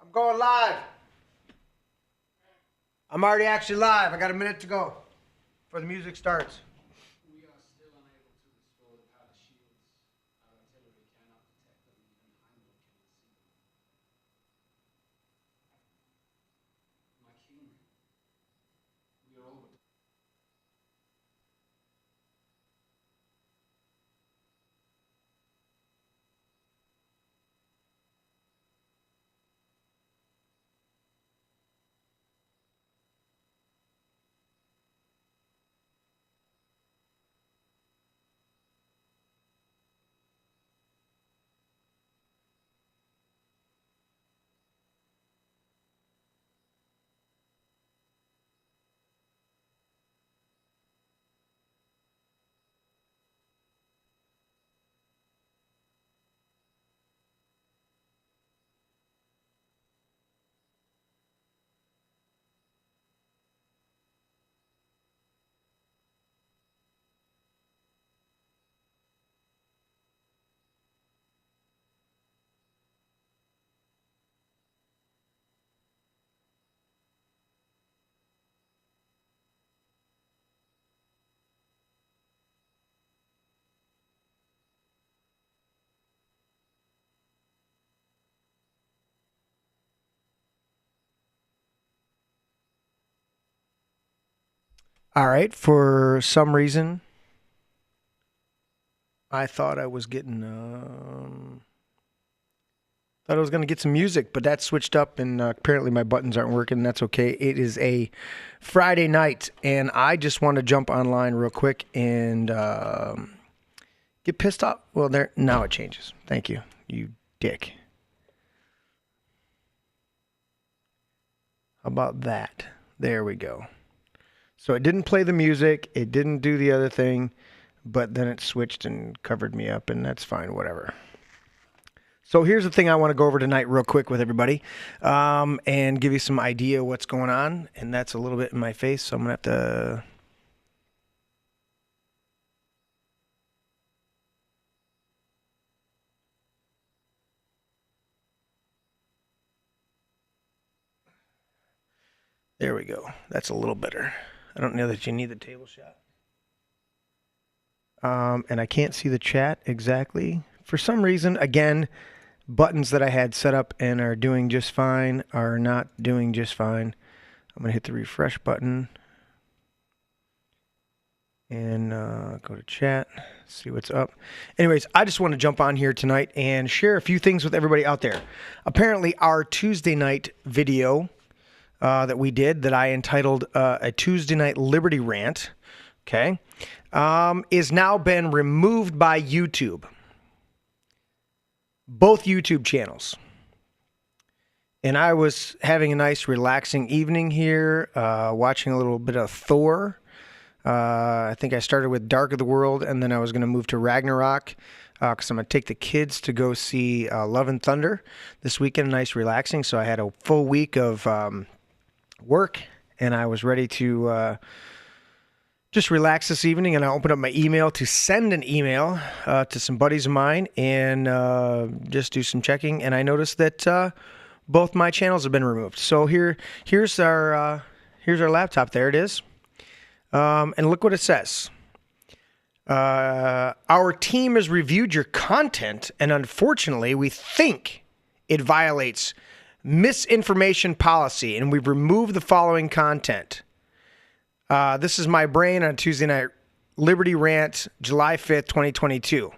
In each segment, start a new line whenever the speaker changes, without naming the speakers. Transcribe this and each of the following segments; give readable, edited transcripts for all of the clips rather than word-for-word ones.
I'm going live. I'm already actually live. I got a minute to go before the music starts.
We are still unable to restore the power shields. Our artillery cannot detect them, even Heimdall cannot see them. My king, we are over.
All right. For some reason, I thought I was getting, thought I was going to get some music, but that switched up, and apparently my buttons aren't working. That's okay. It is a Friday night, and I just want to jump online real quick and get pissed off. Well, there now it changes. Thank you, you dick. How about that? There we go. So it didn't play the music. It didn't do the other thing, but then it switched and covered me up, and that's fine, whatever. So here's the thing I want to go over tonight real quick with everybody and give you some idea what's going on, and that's a little bit in my face, so I'm going to have to... There we go. That's a little better. I don't know that you need the table shot. And I can't see the chat exactly. For some reason, again, buttons that I had set up and are doing just fine are not doing just fine. I'm going to hit the refresh button and go to chat, see what's up. Anyways, I just want to jump on here tonight and share a few things with everybody out there. Apparently, our Tuesday night video that we did, that I entitled A Tuesday Night Liberty Rant, okay, is now been removed by YouTube. Both YouTube channels. And I was having a nice relaxing evening here, watching a little bit of Thor. I think I started with Dark of the World, and then I was going to move to Ragnarok, because I'm going to take the kids to go see Love and Thunder this weekend, nice relaxing. So I had a full week of work, and I was ready to just relax this evening, and I opened up my email to send an email to some buddies of mine and just do some checking, and I noticed that both my channels have been removed. So here's our laptop. There it is, and look what it says. Our team has reviewed your content, and unfortunately, we think it violates misinformation policy, and we've removed the following content. This is my brain on Tuesday night Liberty Rant, July 5th, 2022.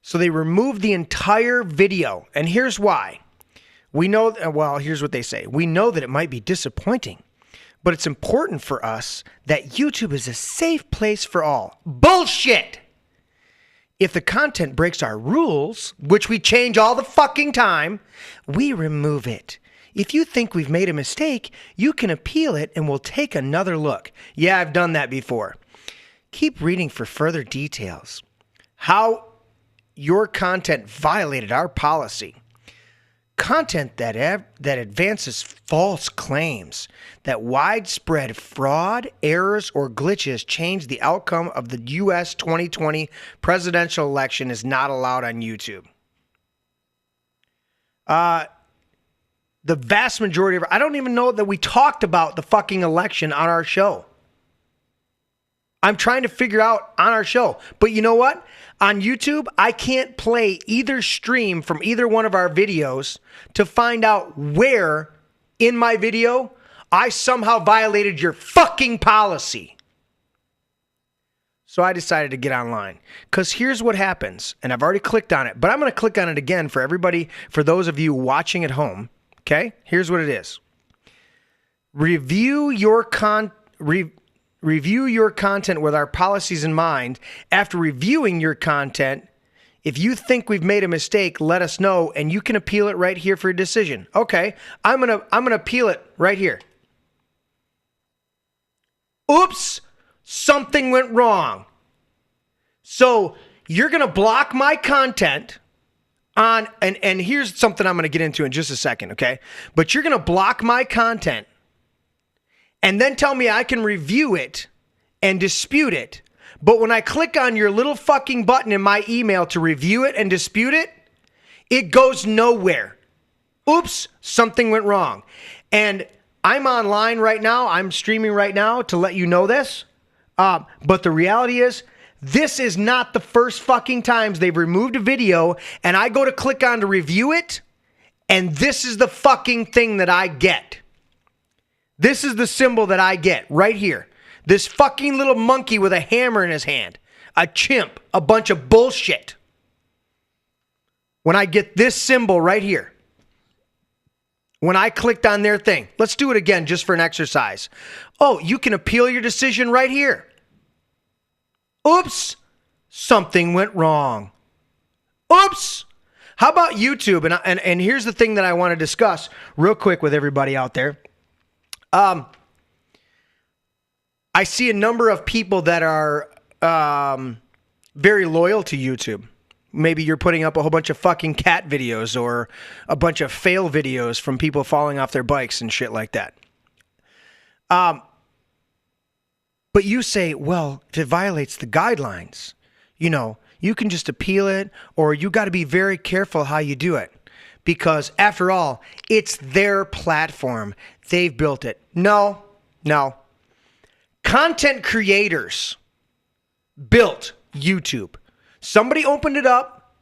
So they removed the entire video, and here's why. We know, well, here's what they say. We know that it might be disappointing, but it's important for us that YouTube is a safe place for all. Bullshit! If the content breaks our rules, which we change all the fucking time, we remove it. If you think we've made a mistake, you can appeal it and we'll take another look. Yeah, I've done that before. Keep reading for further details. How your content violated our policy. Content that advances false claims, that widespread fraud, errors, or glitches change the outcome of the U.S. 2020 presidential election is not allowed on YouTube. The The vast majority of I don't even know that we talked about the fucking election on our show. I'm trying to figure out on our show. But you know what? On YouTube, I can't play either stream from either one of our videos to find out where in my video I somehow violated your fucking policy. So I decided to get online. Because here's what happens. And I've already clicked on it. But I'm going to click on it again for everybody, for those of you watching at home. Okay? Here's what it is. Review your content with our policies in mind. After reviewing your content, if you think we've made a mistake, let us know, and you can appeal it right here for a decision. Okay, I'm gonna appeal it right here. Oops, something went wrong. So you're gonna block my content on, and here's something I'm gonna get into in just a second, okay? But you're gonna block my content and then tell me I can review it and dispute it. But when I click on your little fucking button in my email to review it and dispute it, it goes nowhere. Oops, something went wrong. And I'm online right now. I'm streaming right now to let you know this. But the reality is, this is not the first fucking times they've removed a video and I go to click on to review it, and this is the fucking thing that I get. This is the symbol that I get right here. This fucking little monkey with a hammer in his hand. A chimp. A bunch of bullshit. When I get this symbol right here. When I clicked on their thing. Let's do it again just for an exercise. Oh, you can appeal your decision right here. Oops. Something went wrong. Oops. How about YouTube? And here's the thing that I want to discuss real quick with everybody out there. I see a number of people that are very loyal to YouTube. Maybe you're putting up a whole bunch of fucking cat videos or a bunch of fail videos from people falling off their bikes and shit like that. But you say, well, if it violates the guidelines, you can just appeal it, or you got to be very careful how you do it. Because after all, it's their platform. They've built it. No. Content creators built YouTube. Somebody opened it up.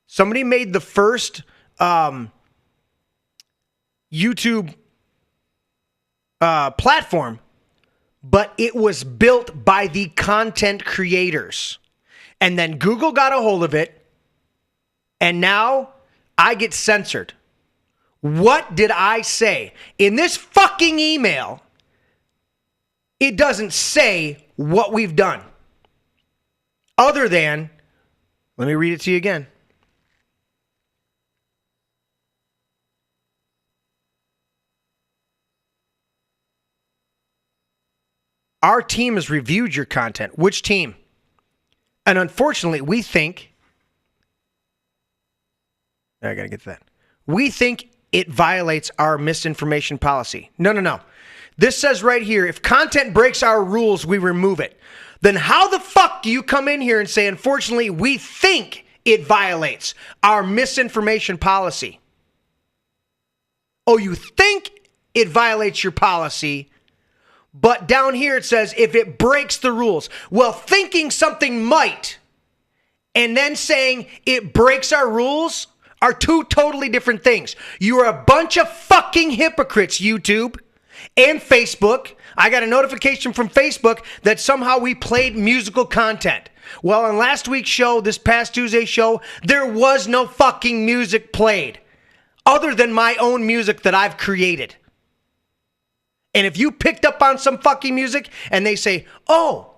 Somebody made the first YouTube platform, but it was built by the content creators. And then Google got a hold of it, and now I get censored. What did I say? In this fucking email, it doesn't say what we've done. Other than, let me read it to you again. Our team has reviewed your content. Which team? And unfortunately, we think, I gotta get to that. We think it violates our misinformation policy. No. This says right here, if content breaks our rules, we remove it. Then how the fuck do you come in here and say, unfortunately, we think it violates our misinformation policy? Oh, you think it violates your policy, but down here it says if it breaks the rules. Well, thinking something might and then saying it breaks our rules are two totally different things. You are a bunch of fucking hypocrites, YouTube and Facebook. I got a notification from Facebook that somehow we played musical content. Well, on last week's show, this past Tuesday's show, there was no fucking music played other than my own music that I've created. And if you picked up on some fucking music and they say, oh,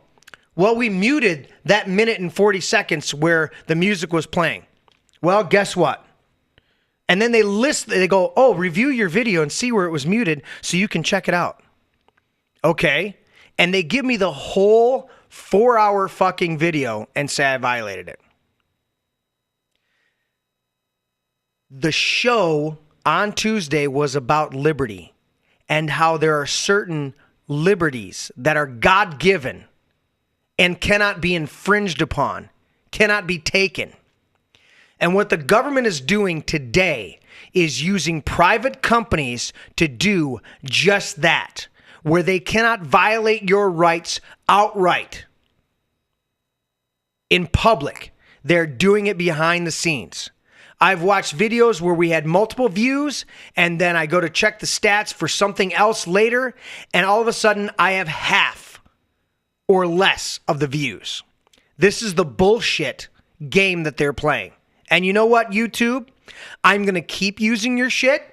well, we muted that minute and 40 seconds where the music was playing. Well, guess what? And then they go, oh, review your video and see where it was muted so you can check it out. Okay. And they give me the whole 4-hour fucking video and say I violated it. The show on Tuesday was about liberty and how there are certain liberties that are God-given and cannot be infringed upon, cannot be taken. And what the government is doing today is using private companies to do just that, where they cannot violate your rights outright. In public, they're doing it behind the scenes. I've watched videos where we had multiple views, and then I go to check the stats for something else later, and all of a sudden I have half or less of the views. This is the bullshit game that they're playing. And you know what, YouTube? I'm going to keep using your shit.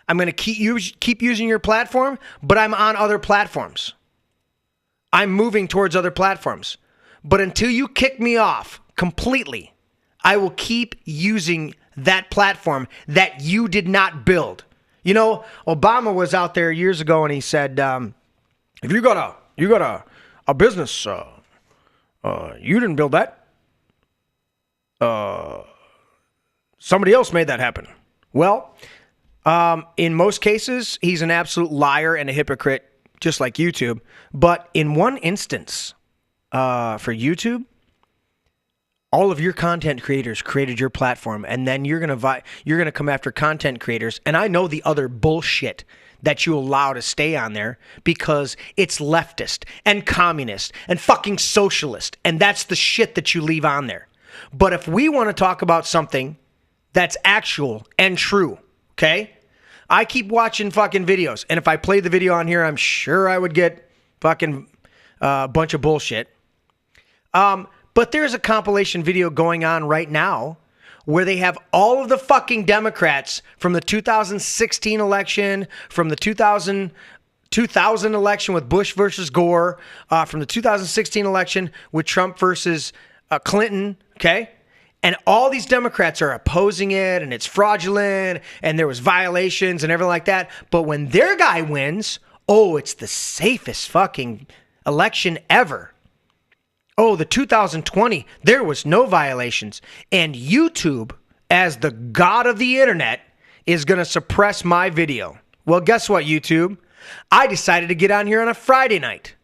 I'm going to keep using your platform, but I'm on other platforms. I'm moving towards other platforms. But until you kick me off completely, I will keep using that platform that you did not build. You know, Obama was out there years ago and he said, if you got a business, you didn't build that. Somebody else made that happen. Well, in most cases, he's an absolute liar and a hypocrite, just like YouTube. But in one instance, for YouTube, all of your content creators created your platform, and then you're gonna come after content creators. And I know the other bullshit that you allow to stay on there because it's leftist and communist and fucking socialist, and that's the shit that you leave on there. But if we want to talk about something that's actual and true, okay? I keep watching fucking videos, and if I played the video on here, I'm sure I would get fucking a bunch of bullshit. But there's a compilation video going on right now where they have all of the fucking Democrats from the 2016 election, from the 2000 election with Bush versus Gore, from the 2016 election with Trump versus Clinton, okay? And all these Democrats are opposing it, and it's fraudulent, and there was violations and everything like that. But when their guy wins, oh, it's the safest fucking election ever. Oh, the 2020, there was no violations. And YouTube, as the god of the internet, is going to suppress my video. Well, guess what, YouTube? I decided to get on here on a Friday night.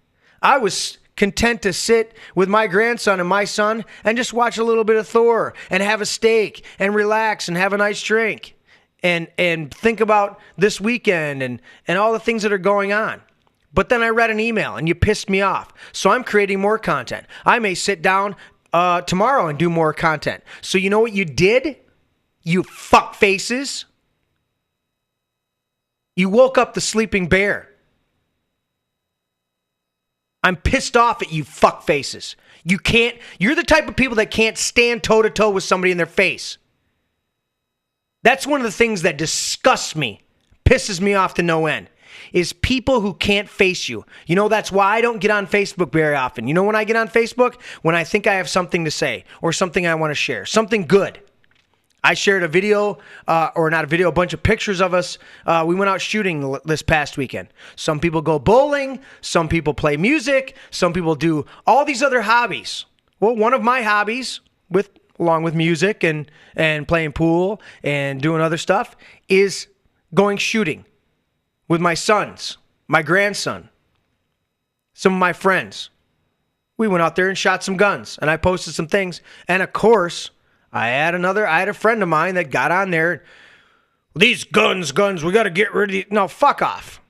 I was content to sit with my grandson and my son and just watch a little bit of Thor and have a steak and relax and have a nice drink and think about this weekend and all the things that are going on. But then I read an email and you pissed me off. So I'm creating more content. I may sit down tomorrow and do more content. So you know what you did? You fuck faces. You woke up the sleeping bear. I'm pissed off at you fuck faces. You're the type of people that can't stand toe to toe with somebody in their face. That's one of the things that disgusts me, pisses me off to no end. Is people who can't face you. You know, that's why I don't get on Facebook very often. You know when I get on Facebook? When I think I have something to say or something I want to share. Something good. I shared a video, or not a video, a bunch of pictures of us. We went out shooting this past weekend. Some people go bowling. Some people play music. Some people do all these other hobbies. Well, one of my hobbies, along with music and playing pool and doing other stuff, is going shooting. With my sons, my grandson, some of my friends. We went out there and shot some guns, and I posted some things. And of course, I had a friend of mine that got on there. These guns, we got to get rid of these. No, fuck off.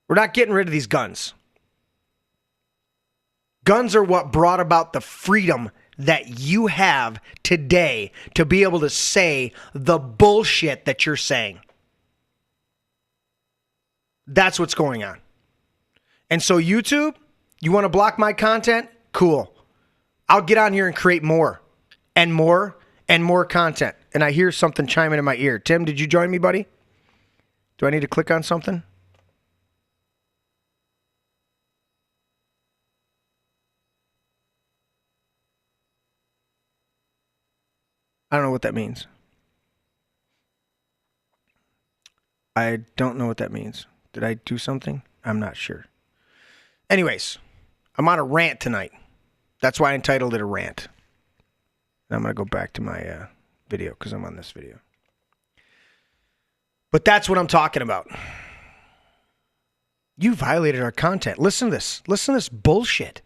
We're not getting rid of these guns. Guns are what brought about the freedom that you have today to be able to say the bullshit that you're saying. That's what's going on. And so YouTube, you want to block my content? Cool. I'll get on here and create more and more and more content. And I hear something chiming in my ear. Tim, did you join me, buddy? Do I need to click on something? I don't know what that means. I don't know what that means. Did I do something? I'm not sure. Anyways, I'm on a rant tonight. That's why I entitled it a rant. And I'm going to go back to my video because I'm on this video. But that's what I'm talking about. You violated our content. Listen to this. Listen to this bullshit.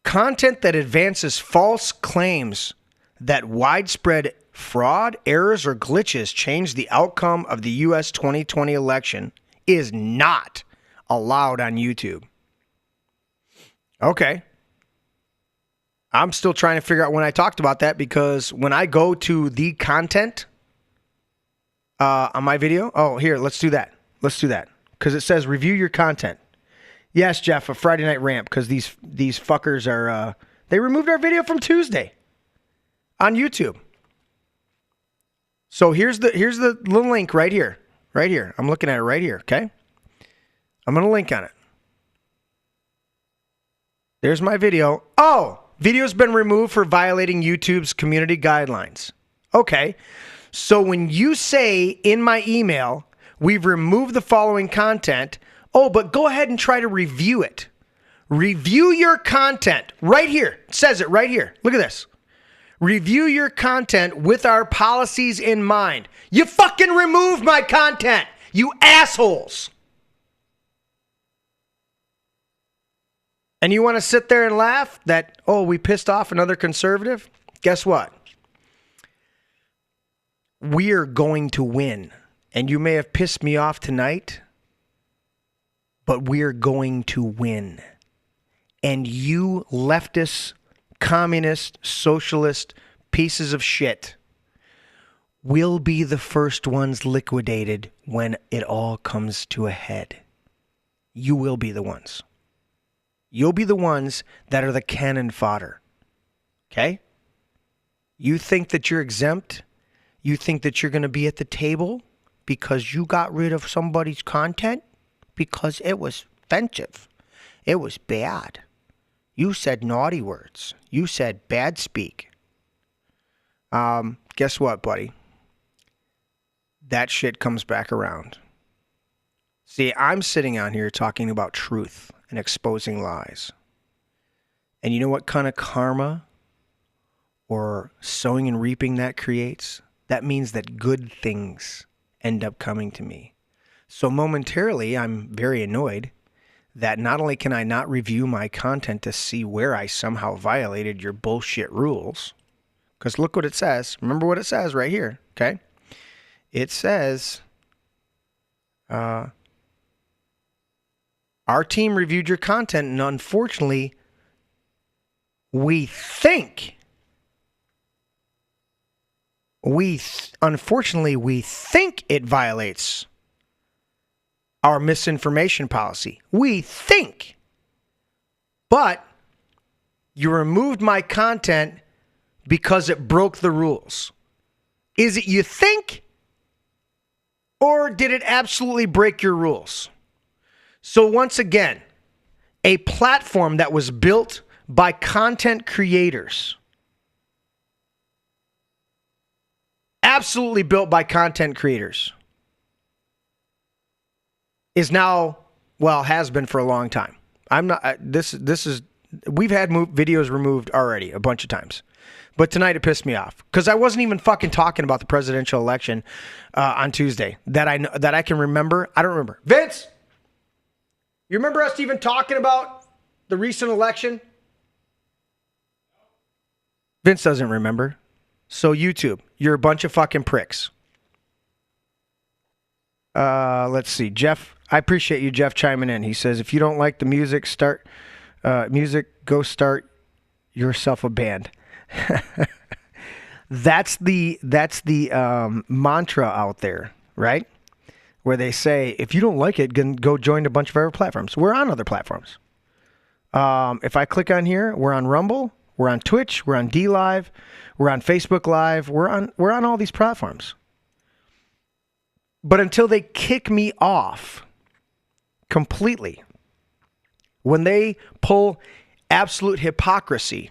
Content that advances false claims that widespread fraud, errors, or glitches change the outcome of the U.S. 2020 election is not allowed on YouTube. Okay. I'm still trying to figure out when I talked about that, because when I go to the content on my video, oh, here, let's do that. Let's do that. Because it says review your content. Yes, Jeff, a Friday night rant, because these fuckers are, they removed our video from Tuesday on YouTube. So here's the little link right here. Right here. I'm looking at it right here, okay? I'm going to link on it. There's my video. Oh, video's been removed for violating YouTube's community guidelines. Okay. So when you say in my email, we've removed the following content, oh, but go ahead and try to review it. Review your content right here. It says it right here. Look at this. Review your content with our policies in mind. You fucking removed my content, you assholes. And you want to sit there and laugh that, oh, we pissed off another conservative? Guess what? We're going to win. And you may have pissed me off tonight, but we're going to win. And you leftist, communist, socialist pieces of shit will be the first ones liquidated when it all comes to a head. You will be the ones. You'll be the ones that are the cannon fodder. Okay? You think that you're exempt? You think that you're going to be at the table because you got rid of somebody's content? Because it was offensive. It was bad. You said naughty words. You said bad speak. Guess what, buddy? That shit comes back around. See, I'm sitting on here talking about truth and exposing lies. And you know what kind of karma or sowing and reaping that creates? That means that good things end up coming to me. So momentarily, I'm very annoyed that not only can I not review my content to see where I somehow violated your bullshit rules, because look what it says. Remember what it says right here, okay? It says, our team reviewed your content, and unfortunately, we think it violates our misinformation policy. We think. But you removed my content because it broke the rules. Is it you think? Or did it absolutely break your rules? So once again, a platform that was built by content creators, absolutely built by content creators, is now, well, has been for a long time. I'm not, we've had videos removed already a bunch of times. But tonight it pissed me off because I wasn't even fucking talking about the presidential election on Tuesday that I can remember. I don't remember. Vince, you remember us even talking about the recent election? Vince doesn't remember. So YouTube, you're a bunch of fucking pricks. Let's see. Jeff, I appreciate you, Jeff, chiming in. He says, if you don't like the music, go start yourself a band. That's the mantra out there, right? Where they say, if you don't like it, go join a bunch of other platforms. We're on other platforms. If I click on here, we're on Rumble, we're on Twitch, we're on D Live, we're on Facebook Live, we're on all these platforms. But until they kick me off completely, when they pull absolute hypocrisy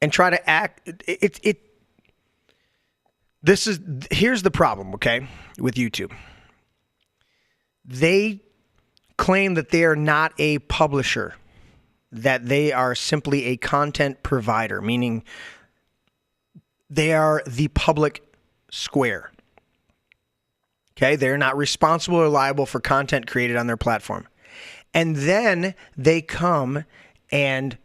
and try to act, here's the problem, okay, with YouTube. They claim that they are not a publisher, that they are simply a content provider, meaning they are the public square. Okay, they're not responsible or liable for content created on their platform. And then they come and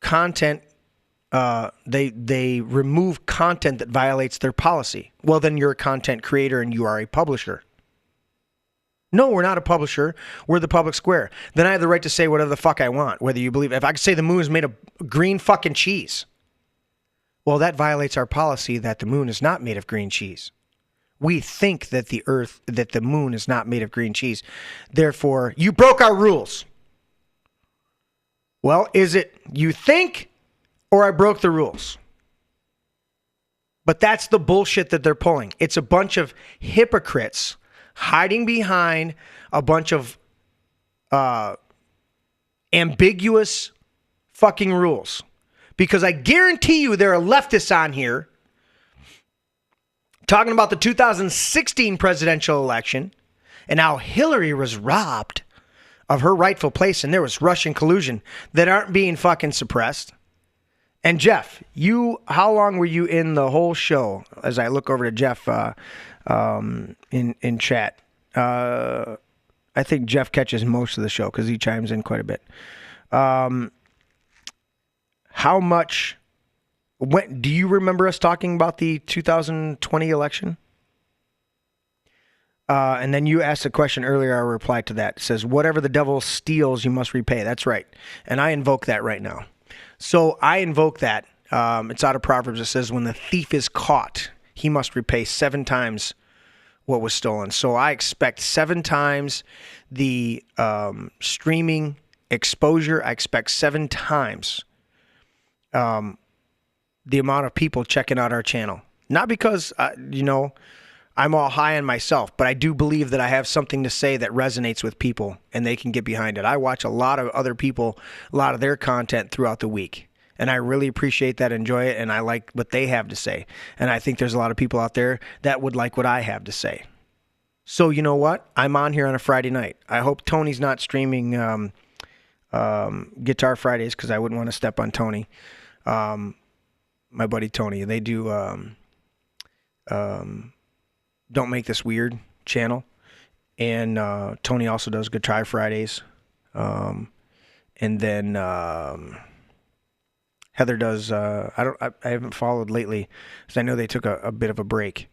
content they remove content that violates their policy. Well, then you're a content creator and you are a publisher. No, we're not a publisher. We're the public square. Then I have the right to say whatever the fuck I want, whether you believe. If I could say the moon is made of green fucking cheese, well, that violates our policy that the moon is not made of green cheese. We think that the moon is not made of green cheese. Therefore, you broke our rules. Well, is it you think or I broke the rules? But that's the bullshit that they're pulling. It's a bunch of hypocrites hiding behind a bunch of ambiguous fucking rules. Because I guarantee you there are leftists on here talking about the 2016 presidential election and how Hillary was robbed of her rightful place and there was Russian collusion that aren't being fucking suppressed. And Jeff, how long were you in the whole show? As I look over to Jeff in chat, I think Jeff catches most of the show because he chimes in quite a bit. How much? When do you remember us talking about the 2020 election? And then you asked a question earlier. I replied to that. It says, "Whatever the devil steals, you must repay." That's right, and I invoke that right now. So I invoke that. It's out of Proverbs. It says, when the thief is caught, he must repay 7 times what was stolen. So I expect 7 times the streaming exposure. I expect 7 times the amount of people checking out our channel. Not because, I'm all high on myself, but I do believe that I have something to say that resonates with people and they can get behind it. I watch a lot of other people, a lot of their content throughout the week. And I really appreciate that, enjoy it, and I like what they have to say. And I think there's a lot of people out there that would like what I have to say. So you know what? I'm on here on a Friday night. I hope Tony's not streaming Guitar Fridays because I wouldn't want to step on Tony. My buddy Tony. They do Don't Make This Weird channel. And Tony also does Guitar Fridays. And then Heather does, I haven't followed lately because I know they took a bit of a break.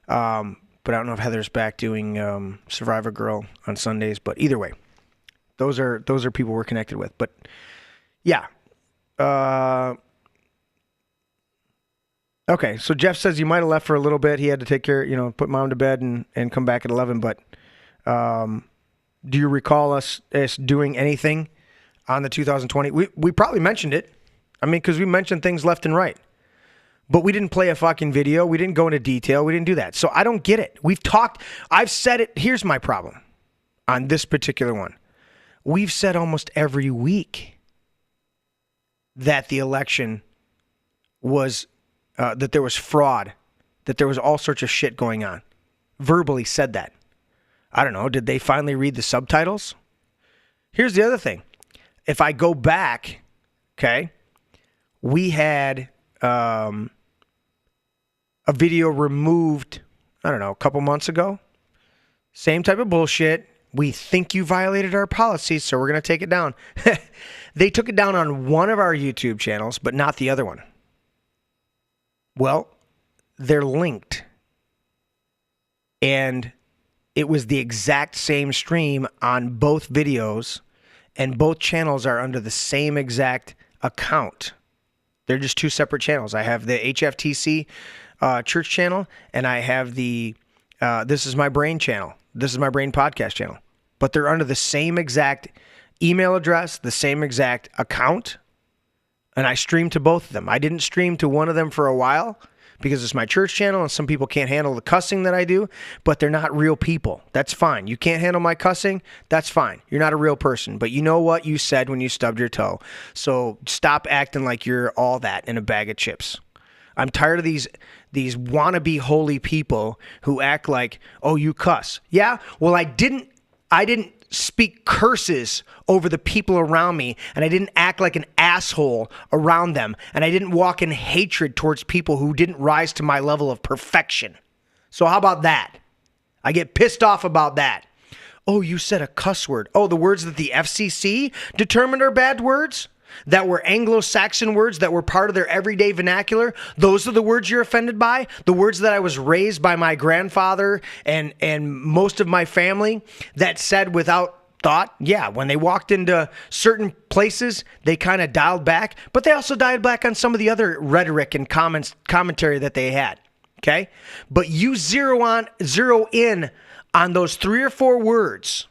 But I don't know if Heather's back doing Survivor Girl on Sundays. But either way, those are people we're connected with. But yeah. Okay, so Jeff says you might have left for a little bit. He had to take care, put mom to bed and come back at 11. But do you recall us doing anything on the 2020? We probably mentioned it. I mean, because we mentioned things left and right. But we didn't play a fucking video. We didn't go into detail. We didn't do that. So I don't get it. We've talked. I've said it. Here's my problem on this particular one. We've said almost every week that the election was... that there was fraud, that there was all sorts of shit going on. Verbally said that. I don't know. Did they finally read the subtitles? Here's the other thing. If I go back, okay, we had a video removed, I don't know, a couple months ago. Same type of bullshit. We think you violated our policies, so we're going to take it down. They took it down on one of our YouTube channels, but not the other one. Well, they're linked. And it was the exact same stream on both videos, and both channels are under the same exact account. They're just 2 separate channels. I have the HFTC church channel, and I have the This Is My Brain channel. This Is My Brain podcast channel. But they're under the same exact email address, the same exact account. And I stream to both of them. I didn't stream to one of them for a while because it's my church channel and some people can't handle the cussing that I do, but they're not real people. That's fine. You can't handle my cussing? That's fine. You're not a real person. But you know what you said when you stubbed your toe. So stop acting like you're all that in a bag of chips. I'm tired of these wannabe holy people who act like, oh, you cuss. Yeah? Well, I didn't speak curses over the people around me, and I didn't act like an asshole around them, and I didn't walk in hatred towards people who didn't rise to my level of perfection. So how about that? I get pissed off about that. Oh, you said a cuss word. Oh, the words that the FCC determined are bad words? that were Anglo-Saxon words that were part of their everyday vernacular, those are the words you're offended by? The words that I was raised by my grandfather and most of my family that said without thought, yeah, when they walked into certain places, they kind of dialed back, but they also dialed back on some of the other rhetoric and commentary that they had, okay? But you zero in on those 3 or 4 words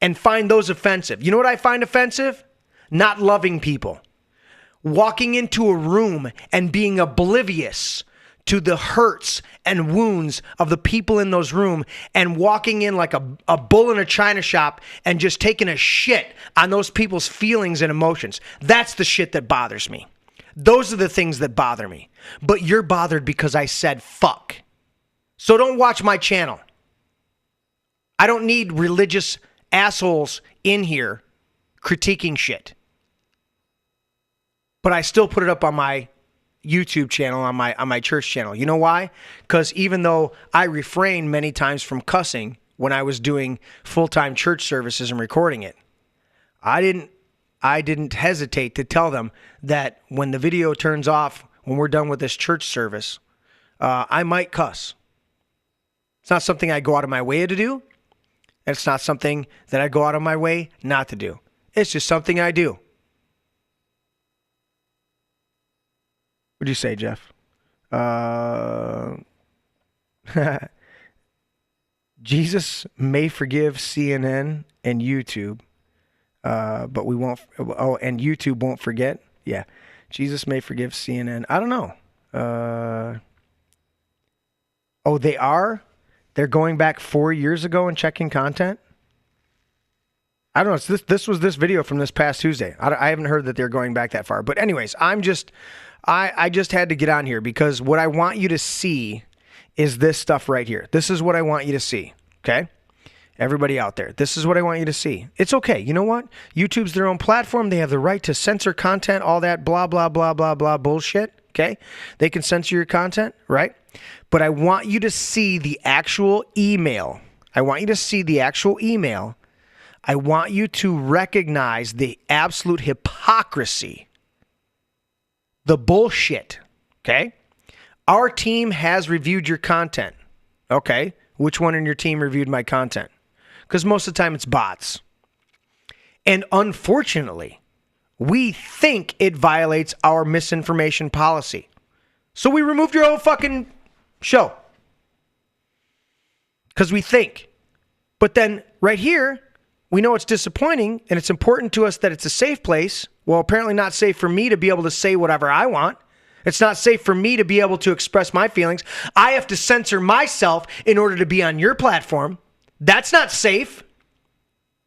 and find those offensive. You know what I find offensive? Not loving people. Walking into a room and being oblivious to the hurts and wounds of the people in those rooms and walking in like a bull in a china shop and just taking a shit on those people's feelings and emotions. That's the shit that bothers me. Those are the things that bother me. But you're bothered because I said fuck. So don't watch my channel. I don't need religious assholes in here critiquing shit. But I still put it up on my YouTube channel, on my church channel. You know why? Because even though I refrained many times from cussing when I was doing full-time church services and recording it, I didn't hesitate to tell them that when the video turns off, when we're done with this church service, I might cuss. It's not something I go out of my way to do. It's not something that I go out of my way not to do. It's just something I do. What do you say, Jeff? Jesus may forgive CNN and YouTube, but we won't. Oh, and YouTube won't forget. Yeah, Jesus may forgive CNN. I don't know. Oh, they are. They're going back 4 years ago and checking content. I don't know. It's this was this video from this past Tuesday. I haven't heard that they're going back that far. But anyways, I just had to get on here because what I want you to see is this stuff right here. This is what I want you to see, okay? Everybody out there, this is what I want you to see. It's okay. You know what? YouTube's their own platform. They have the right to censor content, all that blah, blah, blah, blah, blah bullshit, okay? They can censor your content, right? But I want you to see the actual email. I want you to see the actual email. I want you to recognize the absolute hypocrisy, the bullshit, okay? Our team has reviewed your content. Okay, which one in your team reviewed my content? Because most of the time it's bots. And unfortunately, we think it violates our misinformation policy. So we removed your whole fucking show. Because we think. But then right here, we know it's disappointing and it's important to us that it's a safe place. Well, apparently not safe for me to be able to say whatever I want. It's not safe for me to be able to express my feelings. I have to censor myself in order to be on your platform. That's not safe.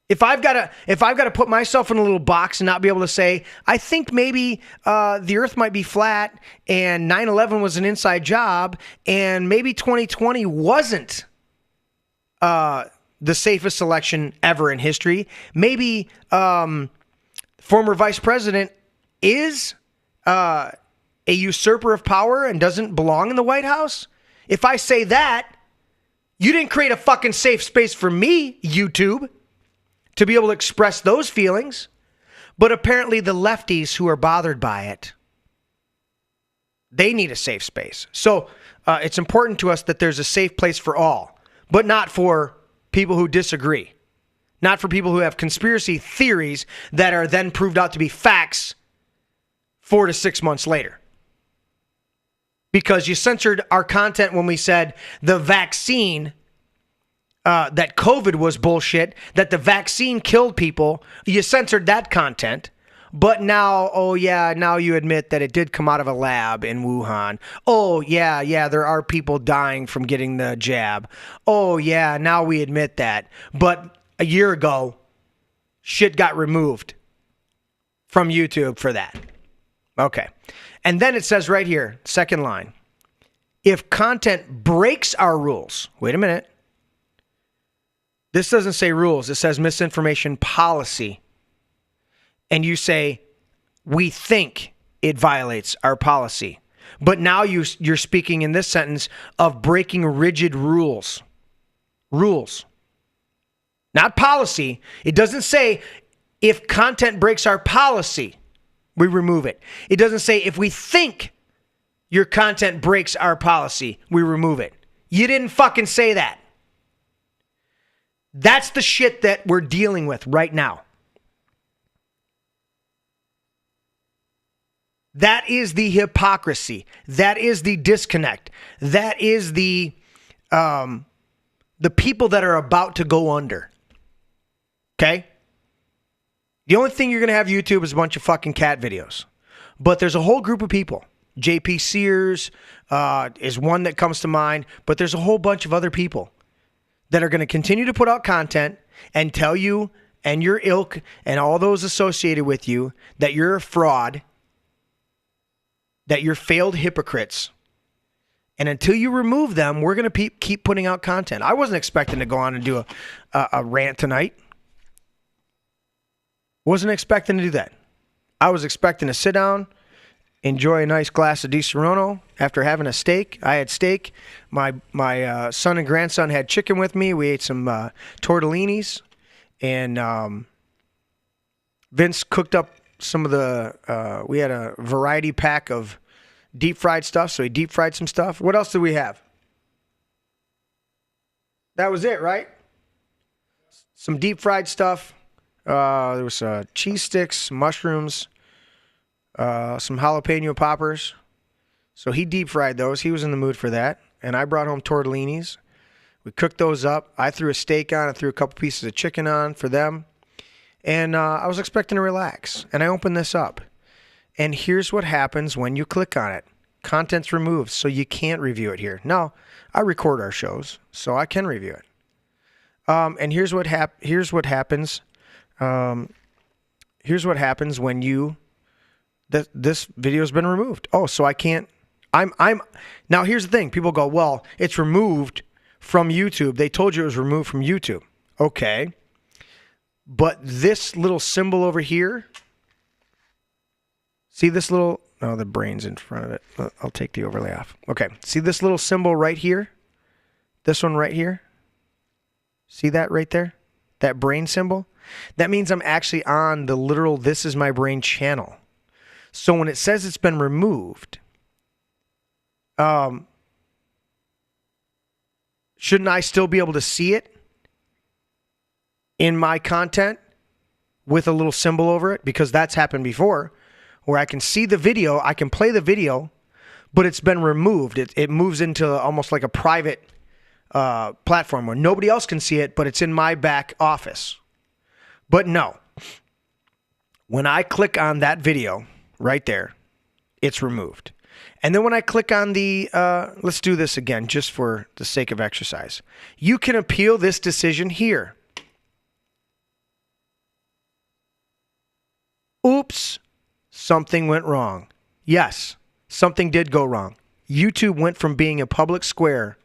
If I've got to put myself in a little box and not be able to say, I think maybe the earth might be flat and 9/11 was an inside job and maybe 2020 wasn't the safest election ever in history. Maybe former vice president is a usurper of power and doesn't belong in the White House. If I say that, you didn't create a fucking safe space for me, YouTube, to be able to express those feelings. But apparently the lefties who are bothered by it, they need a safe space. So it's important to us that there's a safe place for all, but not for people who disagree. Not for people who have conspiracy theories that are then proved out to be facts 4 to 6 months later. Because you censored our content when we said the vaccine, that COVID was bullshit, that the vaccine killed people. You censored that content. But now, oh yeah, now you admit that it did come out of a lab in Wuhan. Oh yeah, there are people dying from getting the jab. Oh yeah, now we admit that. But a year ago, shit got removed from YouTube for that. Okay. And then it says right here, second line, if content breaks our rules, wait a minute. This doesn't say rules. It says misinformation policy. And you say, we think it violates our policy. But now you're speaking in this sentence of breaking rigid rules. Rules. Not policy. It doesn't say if content breaks our policy. we remove it. It doesn't say if we think your content breaks our policy, we remove it. You didn't fucking say that. That's the shit that we're dealing with right now. That is the hypocrisy. That is the disconnect. That is the people that are about to go under. Okay? The only thing you're going to have YouTube is a bunch of fucking cat videos. But there's a whole group of people. JP Sears is one that comes to mind. But there's a whole bunch of other people that are going to continue to put out content and tell you and your ilk and all those associated with you that you're a fraud, that you're failed hypocrites. And until you remove them, we're going to keep putting out content. I wasn't expecting to go on and do a rant tonight. Wasn't expecting to do that. I was expecting to sit down, enjoy a nice glass of Di Serono after having a steak. I had steak. My son and grandson had chicken with me. We ate some tortellinis. And Vince cooked up some of the, we had a variety pack of deep fried stuff. So he deep fried some stuff. What else did we have? That was it, right? Some deep fried stuff. There was cheese sticks, mushrooms, some jalapeno poppers. So he deep fried those. He was in the mood for that. And I brought home tortellinis. We cooked those up. I threw a steak on. I threw a couple pieces of chicken on for them. And I was expecting to relax. And I opened this up. And here's what happens when you click on it. Content's removed, so you can't review it here. Now, I record our shows, so I can review it. And here's what happens. Here's what happens when this video's been removed. Oh, so I can't. Now here's the thing. People go, well, it's removed from YouTube. They told you it was removed from YouTube. Okay. But this little symbol over here, see this little, oh, the brain's in front of it. I'll take the overlay off. Okay. See this little symbol right here? This one right here? See that right there? That brain symbol? That means I'm actually on the literal This Is My Brain channel. So when it says it's been removed, shouldn't I still be able to see it in my content with a little symbol over it? Because that's happened before, where I can see the video, I can play the video, but it's been removed. It moves into almost like a private platform where nobody else can see it, but it's in my back office. But no, when I click on that video right there, it's removed. And then when I click on the, let's do this again just for the sake of exercise. You can appeal this decision here. Oops, something went wrong. Yes, something did go wrong. YouTube went from being a public square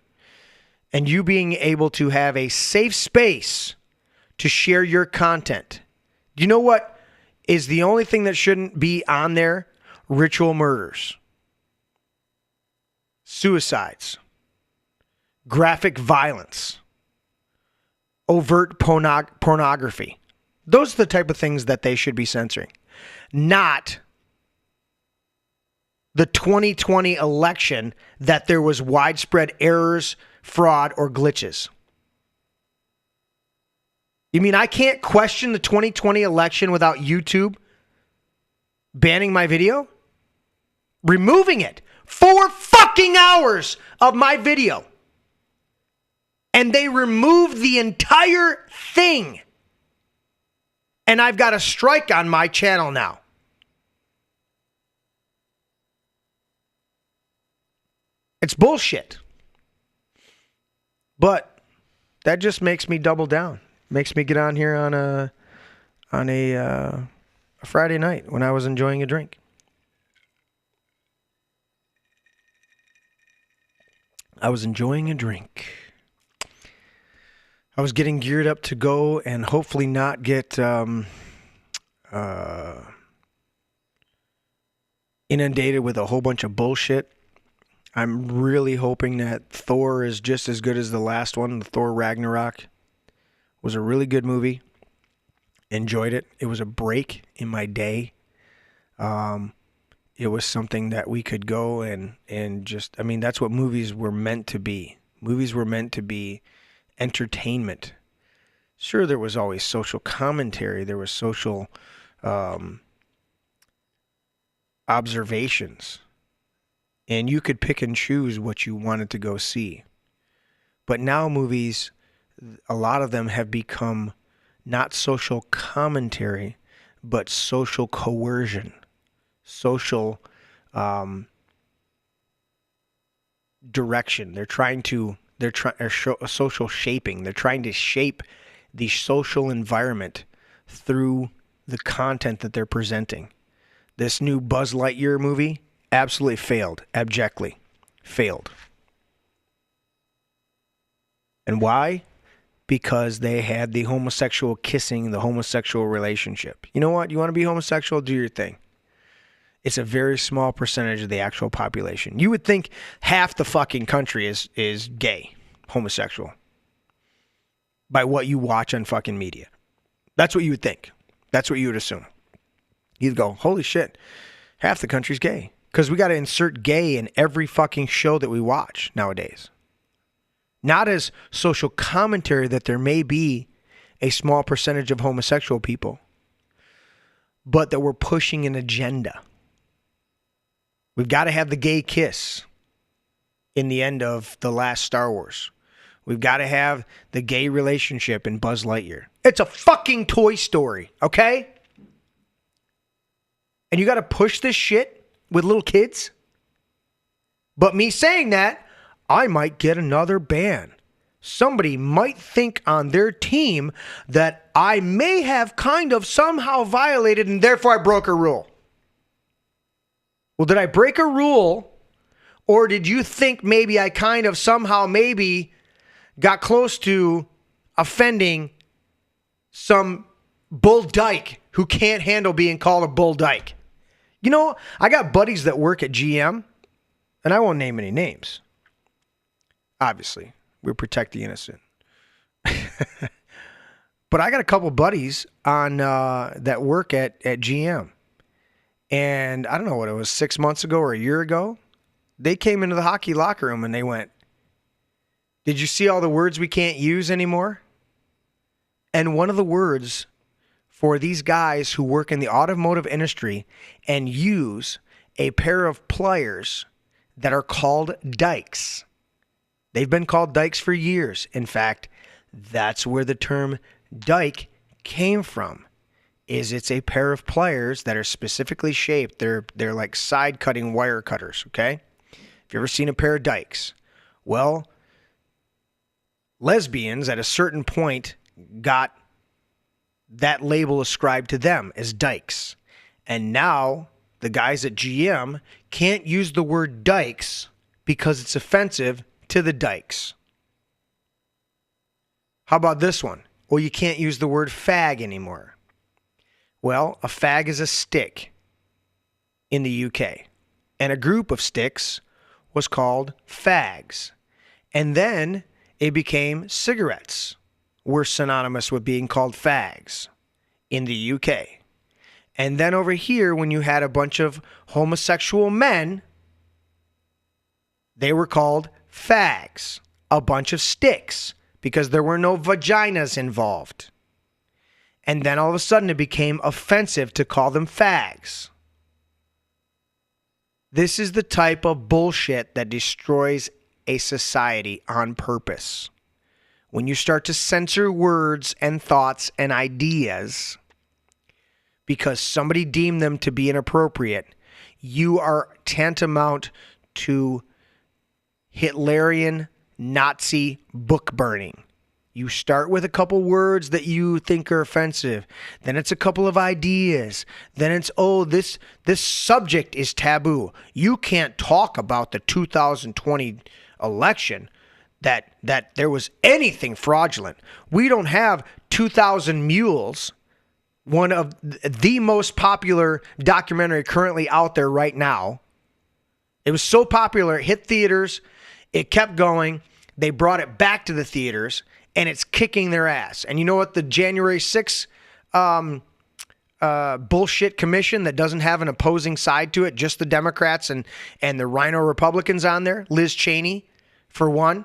and you being able to have a safe space to share your content. Do you know what is the only thing that shouldn't be on there? Ritual murders, suicides, graphic violence, overt pornography. Those are the type of things that they should be censoring. Not the 2020 election that there was widespread errors, fraud, or glitches. You mean I can't question the 2020 election without YouTube banning my video? Removing it. 4 fucking hours of my video. And they removed the entire thing. And I've got a strike on my channel now. It's bullshit. But that just makes me double down. Makes me get on here on a Friday night when I was enjoying a drink. I was enjoying a drink. I was getting geared up to go and hopefully not get inundated with a whole bunch of bullshit. I'm really hoping that Thor is just as good as the last one. The Thor Ragnarok was a really good movie. Enjoyed it. It was a break in my day. It was something that we could go and just, I mean, that's what movies were meant to be. Movies were meant to be entertainment. Sure, there was always social commentary. There was social observations. And you could pick and choose what you wanted to go see. But now movies, a lot of them have become not social commentary, but social coercion, social direction. Social shaping. They're trying to shape the social environment through the content that they're presenting. This new Buzz Lightyear movie absolutely failed, abjectly failed. And why? Because they had the homosexual kissing, the homosexual relationship. You know what? You want to be homosexual? Do your thing. It's a very small percentage of the actual population. You would think half the fucking country is gay, homosexual, by what you watch on fucking media. That's what you would think. That's what you would assume. You'd go, holy shit, half the country's gay. Because we got to insert gay in every fucking show that we watch nowadays. Not as social commentary that there may be a small percentage of homosexual people, but that we're pushing an agenda. We've got to have the gay kiss in the end of the last Star Wars. We've got to have the gay relationship in Buzz Lightyear. It's a fucking Toy Story, okay? And you got to push this shit with little kids? But me saying that, I might get another ban. Somebody might think on their team that I may have kind of somehow violated and therefore I broke a rule. Well, did I break a rule? Or did you think maybe I kind of somehow maybe got close to offending some bull dyke who can't handle being called a bull dyke? You know, I got buddies that work at GM, and I won't name any names. Obviously, we protect the innocent. But I got a couple buddies on that work at GM. And I don't know what it was, 6 months ago or a year ago. They came into the hockey locker room and they went, "Did you see all the words we can't use anymore?" And one of the words for these guys who work in the automotive industry and use a pair of pliers that are called dikes. They've been called dikes for years. In fact, that's where the term dike came from. It's a pair of pliers that are specifically shaped. They're like side cutting wire cutters, okay? If you ever seen a pair of dikes? Well, lesbians at a certain point got that label ascribed to them as dykes. And now the guys at GM can't use the word dykes because it's offensive to the dykes. How about this one? Well, you can't use the word fag anymore. Well, a fag is a stick in the UK. And a group of sticks was called fags. And then it became cigarettes were synonymous with being called fags in the UK. And then over here, when you had a bunch of homosexual men, they were called fags, a bunch of sticks, because there were no vaginas involved. And then all of a sudden it became offensive to call them fags. This is the type of bullshit that destroys a society on purpose. When you start to censor words and thoughts and ideas because somebody deemed them to be inappropriate, you are tantamount to Hitlerian Nazi book burning. You start with a couple words that you think are offensive. Then it's a couple of ideas. Then it's, this subject is taboo. You can't talk about the 2020 election that there was anything fraudulent. We don't have 2,000 Mules, one of the most popular documentary currently out there right now. It was so popular, it hit theaters, it kept going. They brought it back to the theaters, and it's kicking their ass. And you know what the January 6th bullshit commission that doesn't have an opposing side to it, just the Democrats and the Rhino Republicans on there, Liz Cheney, for one.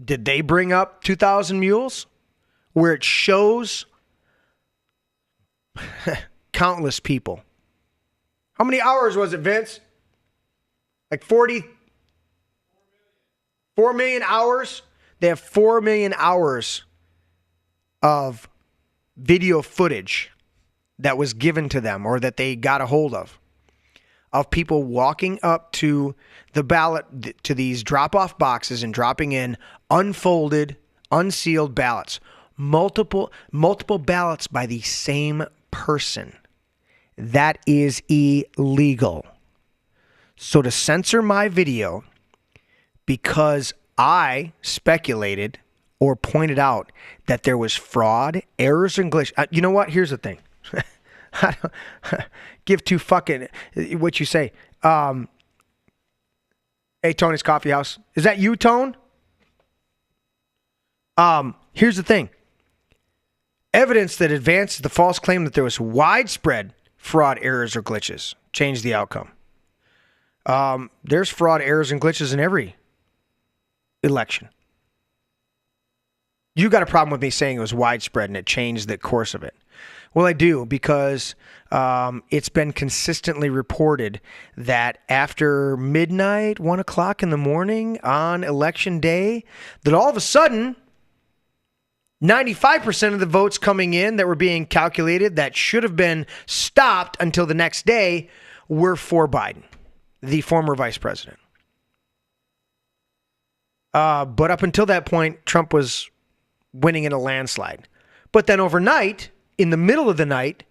Did they bring up 2,000 Mules, where it shows countless people? How many hours was it, Vince? Like 4 million hours? They have 4 million hours of video footage that was given to them or that they got a hold of people walking up to the ballot, to these drop-off boxes and dropping in unfolded, unsealed ballots. Multiple ballots by the same person. That is illegal. So to censor my video because I speculated or pointed out that there was fraud, errors, and glitch. You know what? Here's the thing. I don't give two fucking what you say. Hey, Tony's Coffee House. Is that you, Tone? Here's the thing. Evidence that advances the false claim that there was widespread fraud, errors, or glitches changed the outcome. There's fraud, errors, and glitches in every election. You got a problem with me saying it was widespread and it changed the course of it. Well, I do, because it's been consistently reported that after midnight, 1 o'clock in the morning on election day, that all of a sudden, 95% of the votes coming in that were being calculated that should have been stopped until the next day were for Biden, the former vice president. But up until that point, Trump was winning in a landslide. But then overnight, in the middle of the night,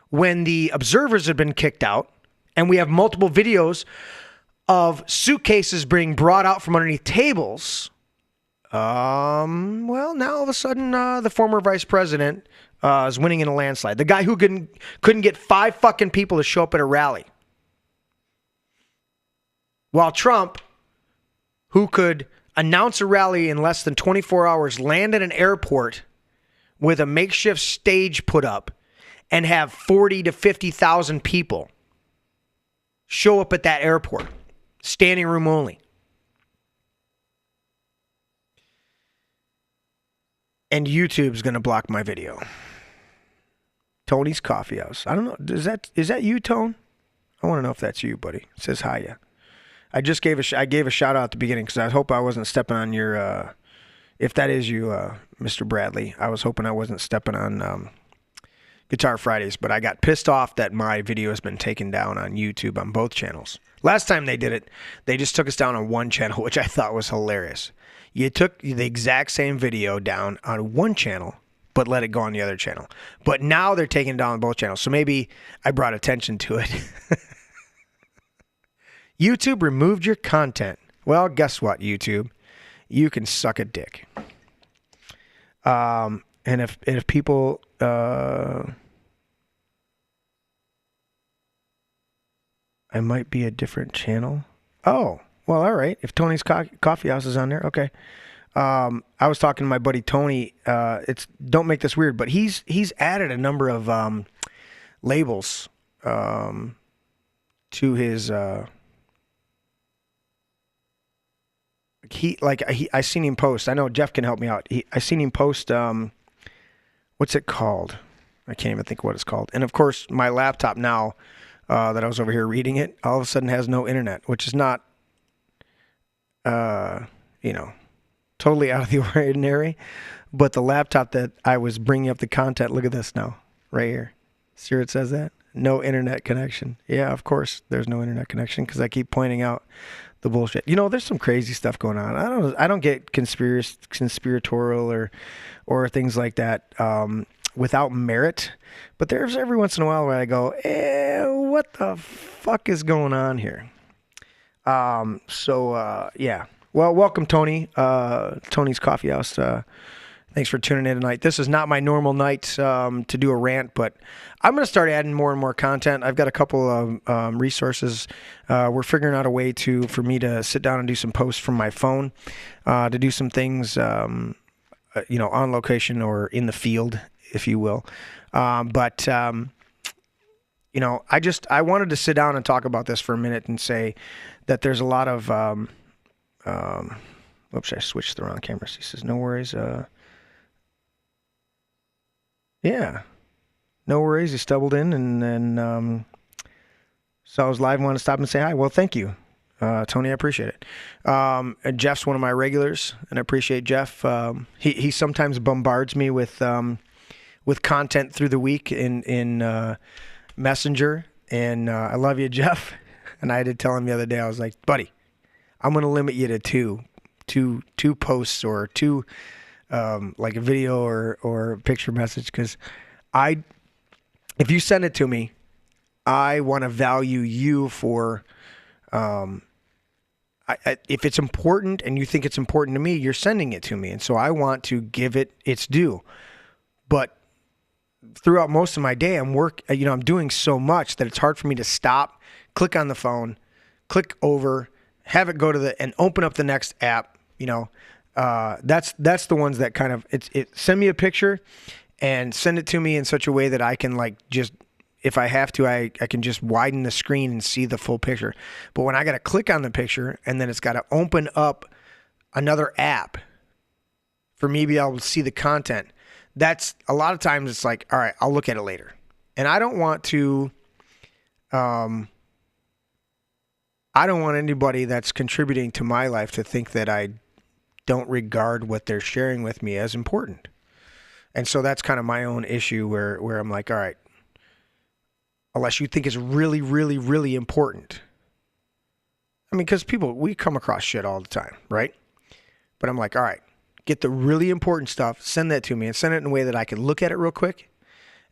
when the observers had been kicked out, and we have multiple videos of suitcases being brought out from underneath tables, well, now all of a sudden, the former vice president is winning in a landslide. The guy who couldn't get 5 fucking people to show up at a rally. While Trump, who could announce a rally in less than 24 hours, land at an airport with a makeshift stage put up and have 40 to 50,000 people show up at that airport, standing room only. And YouTube's going to block my video. Tony's Coffee House. I don't know. Is that you, Tone? I want to know if that's you, buddy. It says hi, yeah. I just gave a shout out at the beginning because I hope I wasn't stepping on your. If that is you, Mr. Bradley, I was hoping I wasn't stepping on Guitar Fridays, but I got pissed off that my video has been taken down on YouTube on both channels. Last time they did it, they just took us down on one channel, which I thought was hilarious. You took the exact same video down on one channel, but let it go on the other channel. But now they're taking it down on both channels, so maybe I brought attention to it. YouTube removed your content. Well, guess what, YouTube? You can suck a dick. And if people... I might be a different channel. Oh, well, all right. If Tony's Coffee House is on there, okay. I was talking to my buddy Tony. Don't make this weird, but he's added a number of labels to his... I seen him post. I know Jeff can help me out. I seen him post. What's it called? I can't even think what it's called. And of course, my laptop now that I was over here reading it, all of a sudden has no internet, which is not, totally out of the ordinary. But the laptop that I was bringing up the content, look at this now, right here. See where it says that? No internet connection. Yeah, of course, there's no internet connection because I keep pointing out the bullshit. There's some crazy stuff going on. I don't get conspiratorial or things like that without merit. But there's every once in a while where I go, what the fuck is going on here? Yeah. Well, welcome, Tony. Tony's Coffee House. Thanks for tuning in tonight. This is not my normal night to do a rant, but I'm going to start adding more and more content. I've got a couple of resources. We're figuring out a way for me to sit down and do some posts from my phone, to do some things, on location or in the field, if you will. But I wanted to sit down and talk about this for a minute and say that there's a lot of, oops, I switched the wrong camera. He says, no worries. Yeah, no worries. He stumbled in and then saw I was live and wanted to stop and say hi. Well, thank you, Tony. I appreciate it. And Jeff's one of my regulars, and I appreciate Jeff. He sometimes bombards me with content through the week in Messenger, and I love you, Jeff. And I did tell him the other day, I was like, buddy, I'm going to limit you to two posts or two, like a video or a picture message, because if you send it to me, I want to value you for, if it's important and you think it's important to me, you're sending it to me. And so I want to give it its due. But throughout most of my day, I'm doing so much that it's hard for me to stop, click on the phone, click over, have it go to and open up the next app. That's the ones that kind of, send me a picture and send it to me in such a way that I can just, if I have to, I can just widen the screen and see the full picture. But when I got to click on the picture and then it's got to open up another app for me to be able to see the content, that's a lot of times it's like, all right, I'll look at it later. And I don't want to, I don't want anybody that's contributing to my life to think that I don't regard what they're sharing with me as important. And so that's kind of my own issue where I'm like, all right, unless you think it's really, really, really important. I mean, because we come across shit all the time, right? But I'm like, all right, get the really important stuff, send that to me, and send it in a way that I can look at it real quick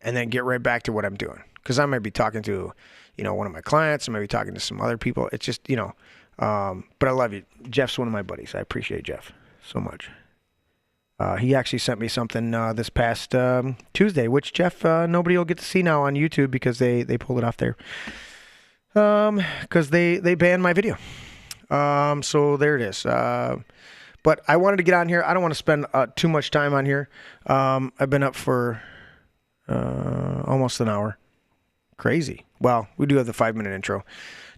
and then get right back to what I'm doing. Because I might be talking to, one of my clients, I might be talking to some other people. It's just, but I love you. Jeff's one of my buddies. I appreciate Jeff so much. He actually sent me something this past Tuesday, which Jeff, nobody will get to see now on YouTube because they pulled it off there. Because they banned my video. So there it is. But I wanted to get on here. I don't want to spend too much time on here. I've been up for almost an hour. Crazy. Well, we do have the 5-minute intro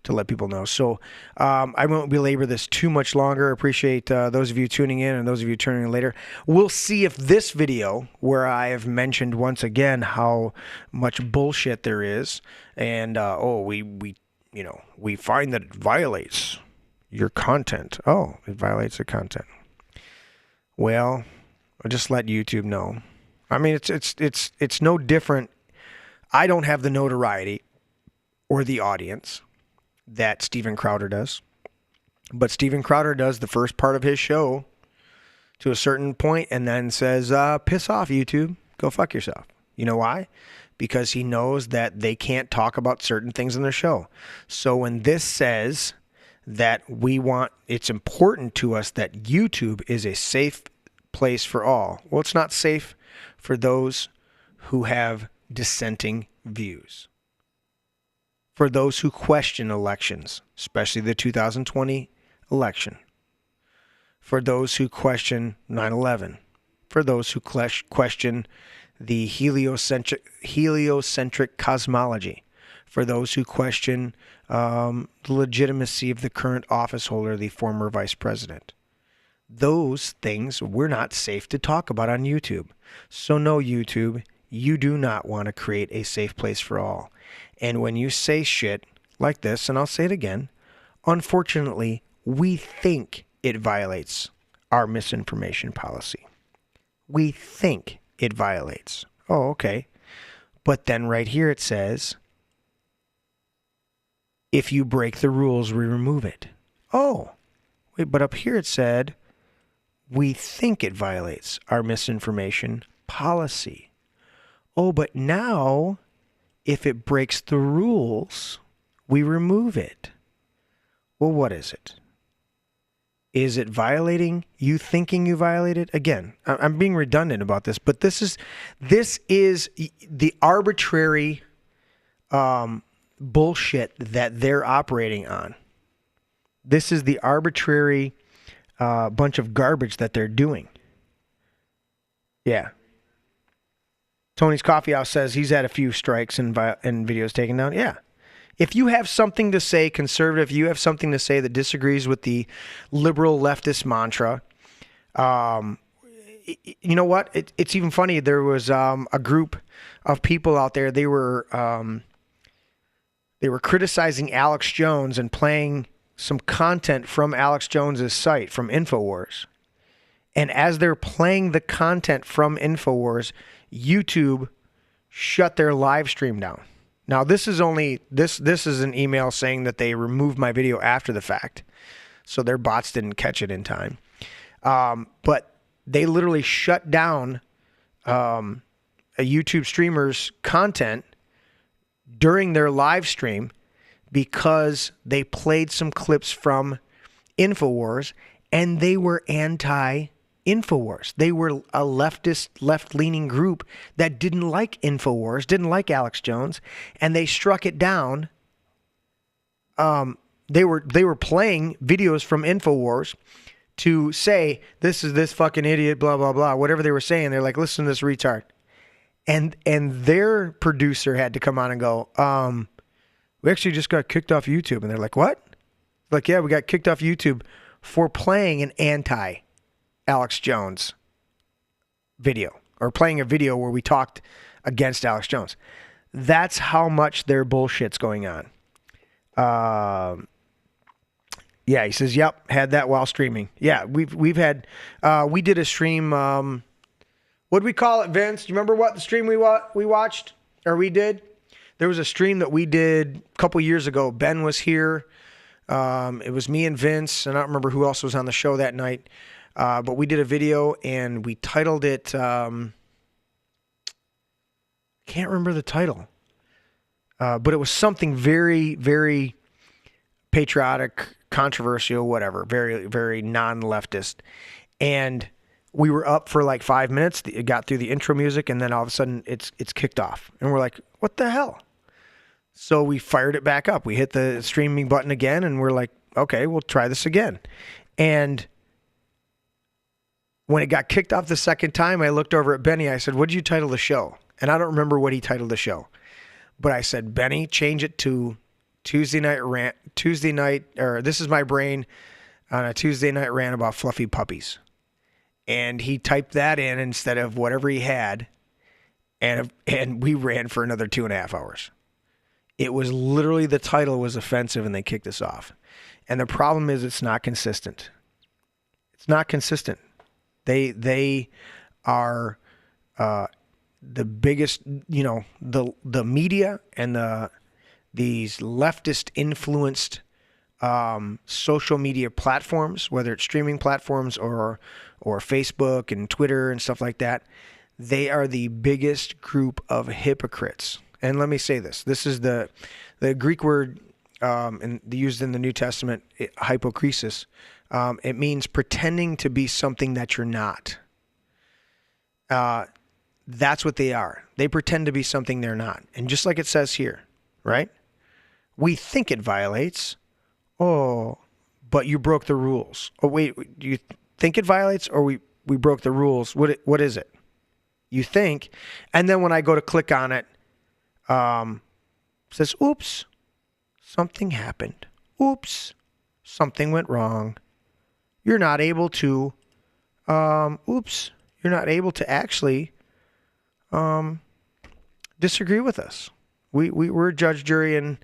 to let people know. So I won't belabor this too much longer. Appreciate those of you tuning in and those of you tuning in later. We'll see if this video, where I have mentioned once again how much bullshit there is, and we find that it violates your content. Oh, it violates the content. Well, I'll just let YouTube know. I mean, it's no different. I don't have the notoriety or the audience that Steven Crowder does. But Steven Crowder does the first part of his show to a certain point and then says, piss off, YouTube. Go fuck yourself. You know why? Because he knows that they can't talk about certain things in their show. So when this says that it's important to us that YouTube is a safe place for all. Well, it's not safe for those who have dissenting views. For those who question elections, especially the 2020 election. For those who question 9/11. For those who question the heliocentric cosmology. For those who question the legitimacy of the current office holder, the former vice president. Those things we're not safe to talk about on YouTube. So no, YouTube, you do not want to create a safe place for all. And when you say shit like this, and I'll say it again, unfortunately, we think it violates our misinformation policy. We think it violates. Oh, okay. But then right here it says, if you break the rules, we remove it. Oh, wait, but up here it said, we think it violates our misinformation policy. Oh, but now, if it breaks the rules, we remove it. Well, what is it? Is it violating you thinking you violated? Again, I'm being redundant about this, but this is the arbitrary bullshit that they're operating on. This is the arbitrary bunch of garbage that they're doing. Yeah. Tony's Coffee House says he's had a few strikes and videos taken down. Yeah. If you have something to say conservative, you have something to say that disagrees with the liberal leftist mantra, you know what? It's even funny. There was a group of people out there. They were criticizing Alex Jones and playing some content from Alex Jones's site, from InfoWars. And as they're playing the content from InfoWars, YouTube shut their live stream down. Now, this is an email saying that they removed my video after the fact, so their bots didn't catch it in time. But they literally shut down a YouTube streamer's content during their live stream because they played some clips from InfoWars, and they were anti-InfoWars. They were a leftist, left-leaning group that didn't like InfoWars, didn't like Alex Jones, and they struck it down. They were playing videos from InfoWars to say, this is this fucking idiot, blah, blah, blah, whatever they were saying. They're like, listen to this retard. And their producer had to come on and go, we actually just got kicked off YouTube. And they're like, what? Like, yeah, we got kicked off YouTube for playing an anti-Alex Jones video, or playing a video where we talked against Alex Jones. That's how much their bullshit's going on. Yeah, he says, yep, had that while streaming. Yeah, we've had, we did a stream, what'd we call it, Vince? Do you remember what the stream we watched, or we did? There was a stream that we did a couple years ago. Ben was here. It was me and Vince, and I don't remember who else was on the show that night. But we did a video, and we titled it, can't remember the title. But it was something very, very patriotic, controversial, whatever, very, very non-leftist. And we were up for like 5 minutes. It got through the intro music, and then all of a sudden it's kicked off. And we're like, what the hell? So we fired it back up. We hit the streaming button again, and we're like, okay, we'll try this again. And when it got kicked off the second time, I looked over at Benny. I said, what did you title the show? And I don't remember what he titled the show. But I said, Benny, change it to Tuesday Night Rant, or This Is My Brain on a Tuesday Night Rant about fluffy puppies. And he typed that in instead of whatever he had, and we ran for another 2.5 hours. It was literally, the title was offensive, and they kicked us off. And the problem is, it's not consistent. It's not consistent. They are the biggest, the media and these leftist influenced social media platforms, whether it's streaming platforms or Facebook and Twitter and stuff like that. They are the biggest group of hypocrites. And let me say this. This is the Greek word used in the New Testament, hypokrisis. It means pretending to be something that you're not. That's what they are. They pretend to be something they're not. And just like it says here, right? We think it violates. Oh, but you broke the rules. Oh, wait, do you think it violates, or we broke the rules? What is it? You think, and then when I go to click on it, says, oops, something happened. Oops, something went wrong. You're not able to, you're not able to actually disagree with us. We're judge, jury, and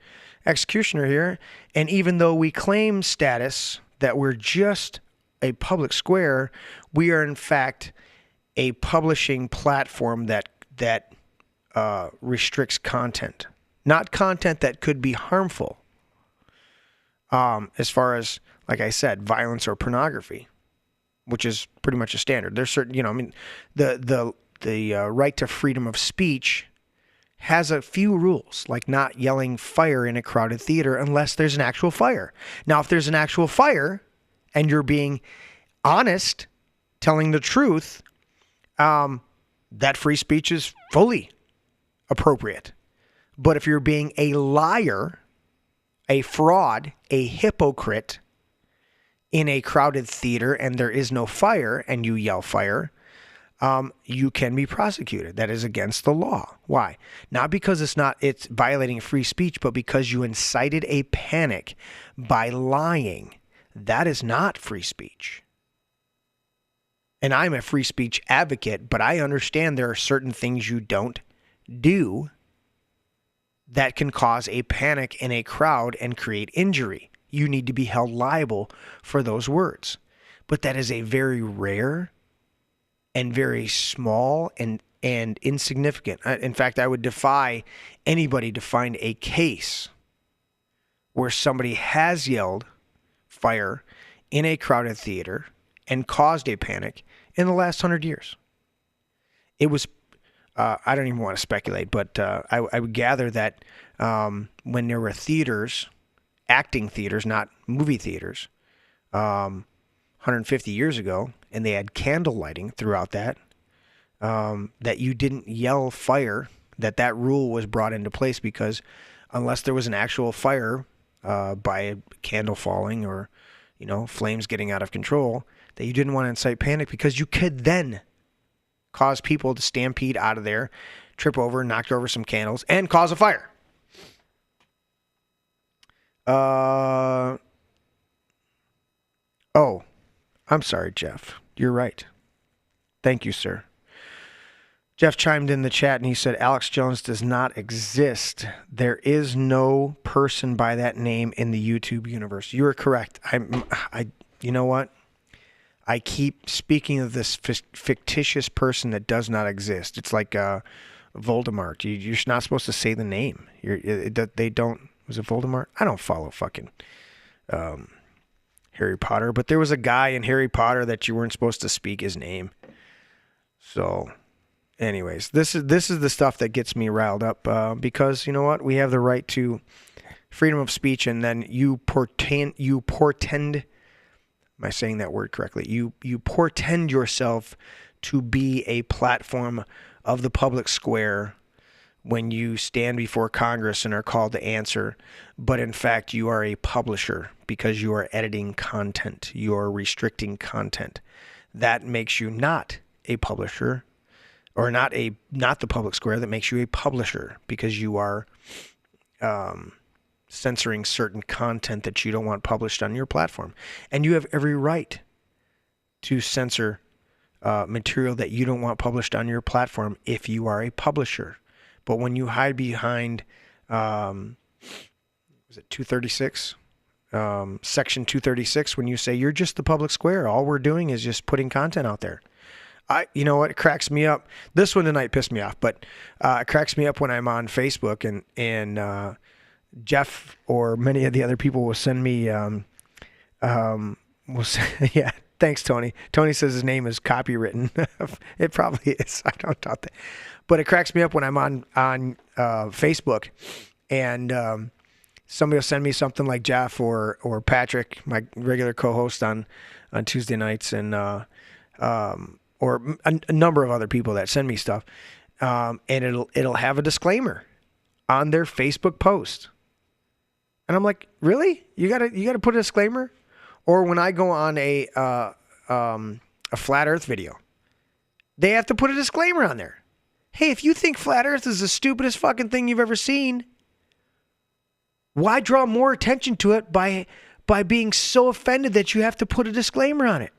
executioner here. And even though we claim status that we're just a public square, we are in fact a publishing platform that restricts content. Not content that could be harmful, as far as, like I said, violence or pornography, which is pretty much a standard. There's certain, the right to freedom of speech has a few rules, like not yelling fire in a crowded theater unless there's an actual fire. Now, if there's an actual fire and you're being honest, telling the truth, that free speech is fully appropriate. But if you're being a liar, a fraud, a hypocrite in a crowded theater and there is no fire and you yell fire, you can be prosecuted. That is against the law. Why? Not because it's violating free speech, but because you incited a panic by lying. That is not free speech. And I'm a free speech advocate, but I understand there are certain things you don't do that can cause a panic in a crowd and create injury. You need to be held liable for those words. But that is a very rare and very small and insignificant. In fact, I would defy anybody to find a case where somebody has yelled fire in a crowded theater and caused a panic in the last 100 years. It was, I don't even want to speculate, but I would gather that when there were theaters, acting theaters, not movie theaters, 150 years ago, and they had candle lighting throughout that, that you didn't yell fire, that rule was brought into place because unless there was an actual fire by a candle falling or, flames getting out of control, that you didn't want to incite panic because you could then cause people to stampede out of there, trip over, knock over some candles, and cause a fire. Oh, I'm sorry, Jeff. You're right. Thank you, sir. Jeff chimed in the chat and he said, Alex Jones does not exist. There is no person by that name in the YouTube universe. You are correct. You know what? I keep speaking of this fictitious person that does not exist. It's like Voldemort. You're not supposed to say the name. They don't. Was it Voldemort? I don't follow fucking Harry Potter, but there was a guy in Harry Potter that you weren't supposed to speak his name. So, anyways, this is the stuff that gets me riled up because you know what? We have the right to freedom of speech, and then you portend. Am I saying that word correctly? You portend yourself to be a platform of the public square when you stand before Congress and are called to answer, but in fact you are a publisher because you are editing content, you are restricting content. That makes you not a publisher, or not the public square. That makes you a publisher because you are censoring certain content that you don't want published on your platform. And you have every right to censor material that you don't want published on your platform if you are a publisher. But when you hide behind, was it 236? Section 236, when you say you're just the public square, all we're doing is just putting content out there. You know what? It cracks me up. This one tonight pissed me off, but it cracks me up when I'm on Facebook and Jeff or many of the other people will send me, yeah, thanks, Tony. Tony says his name is copywritten. It probably is. I don't doubt that. But it cracks me up when I'm on Facebook and somebody will send me something like Jeff or Patrick, my regular co-host on Tuesday nights, and or a number of other people that send me stuff, and it'll have a disclaimer on their Facebook post. And I'm like, really? You gotta put a disclaimer? Or when I go on a flat Earth video, they have to put a disclaimer on there. Hey, if you think flat Earth is the stupidest fucking thing you've ever seen, why draw more attention to it by being so offended that you have to put a disclaimer on it?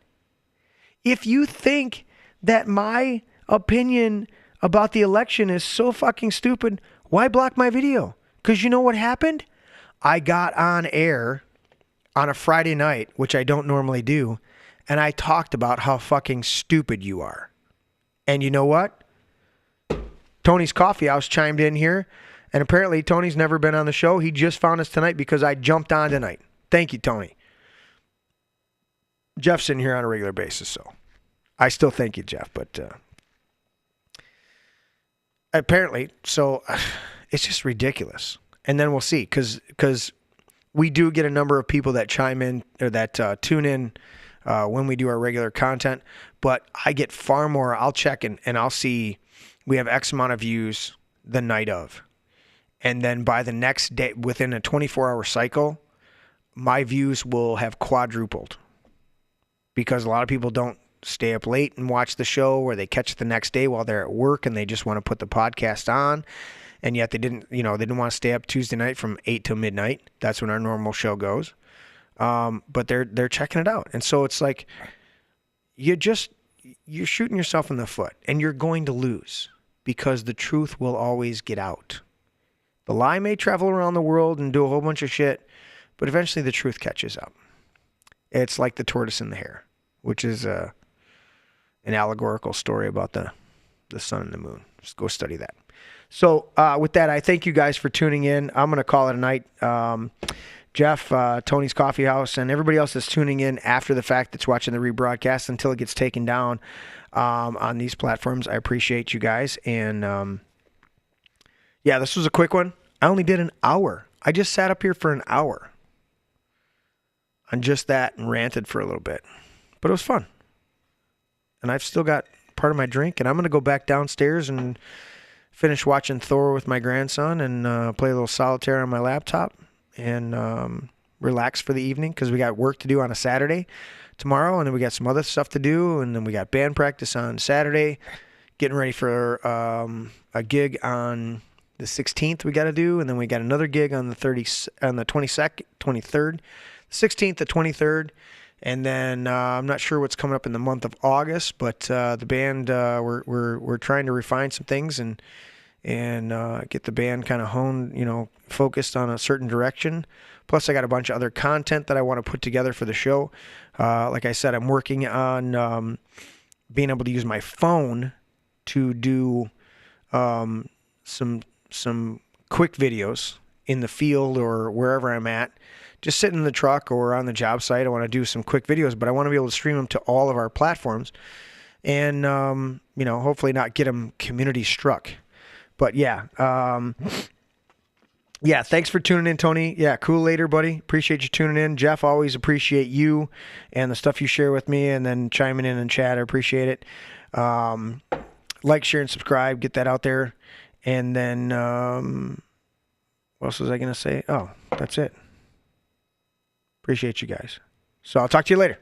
If you think that my opinion about the election is so fucking stupid, why block my video? Because you know what happened? I got on air on a Friday night, which I don't normally do, and I talked about how fucking stupid you are. And you know what? Tony's Coffee House chimed in here, and apparently Tony's never been on the show. He just found us tonight because I jumped on tonight. Thank you, Tony. Jeff's in here on a regular basis, so I still thank you, Jeff, but apparently, so it's just ridiculous. And then we'll see, because we do get a number of people that chime in or that tune in when we do our regular content, but I get far more. I'll check and I'll see we have X amount of views the night of. And then by the next day, within a 24-hour cycle, my views will have quadrupled because a lot of people don't stay up late and watch the show, or they catch it the next day while they're at work and they just want to put the podcast on. And yet they didn't want to stay up Tuesday night from 8 till midnight. That's when our normal show goes. But they're checking it out. And so it's like, you're shooting yourself in the foot, and you're going to lose, because the truth will always get out. The lie may travel around the world and do a whole bunch of shit, but eventually the truth catches up. It's like the tortoise and the hare, which is an allegorical story about the sun and the moon. Just go study that. So with that, I thank you guys for tuning in. I'm going to call it a night. Jeff, Tony's Coffee House, and everybody else that's tuning in after the fact that's watching the rebroadcast until it gets taken down on these platforms. I appreciate you guys. And yeah, this was a quick one. I only did an hour. I just sat up here for an hour on just that and ranted for a little bit. But it was fun. And I've still got part of my drink, and I'm going to go back downstairs and finish watching Thor with my grandson and play a little solitaire on my laptop and relax for the evening, because we got work to do on a Saturday tomorrow, and then we got some other stuff to do, and then we got band practice on Saturday, getting ready for a gig on the 16th we got to do, and then we got another gig on the 22nd, 23rd, 16th, the 23rd, and then I'm not sure what's coming up in the month of August, but the band we're trying to refine some things and get the band kind of honed, focused on a certain direction. Plus, I got a bunch of other content that I want to put together for the show. Like I said, I'm working on being able to use my phone to do some quick videos in the field or wherever I'm at. Just sitting in the truck or on the job site, I want to do some quick videos, but I want to be able to stream them to all of our platforms and, hopefully not get them community struck. But yeah, thanks for tuning in, Tony. Yeah, cool later, buddy. Appreciate you tuning in. Jeff, always appreciate you and the stuff you share with me, and then chiming in and chat. I appreciate it. Like, share, and subscribe. Get that out there. And then, what else was I going to say? Oh, that's it. Appreciate you guys. So I'll talk to you later.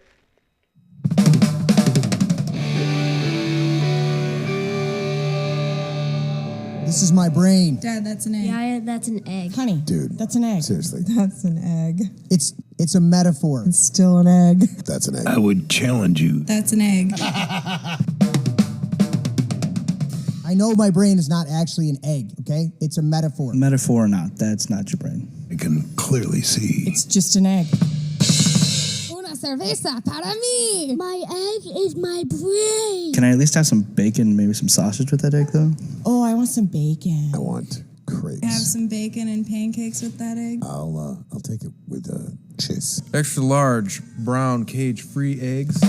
This is my brain.
Dad, that's an egg.
Yeah, that's an egg.
Honey,
Dude.
that's an egg.
Seriously.
That's an egg.
It's a metaphor.
It's still an egg.
That's an egg.
I would challenge you.
That's an egg.
I know my brain is not actually an egg, okay? It's a metaphor.
Metaphor or not, that's not your brain.
I can clearly see.
It's just an egg.
Una cerveza para mí. My egg is my brain.
Can I at least have some bacon, maybe some sausage with that egg, though?
Oh, I want some bacon.
I want crepes.
Have some bacon and pancakes with that egg.
I'll take it with cheese.
Extra large, brown, cage-free eggs.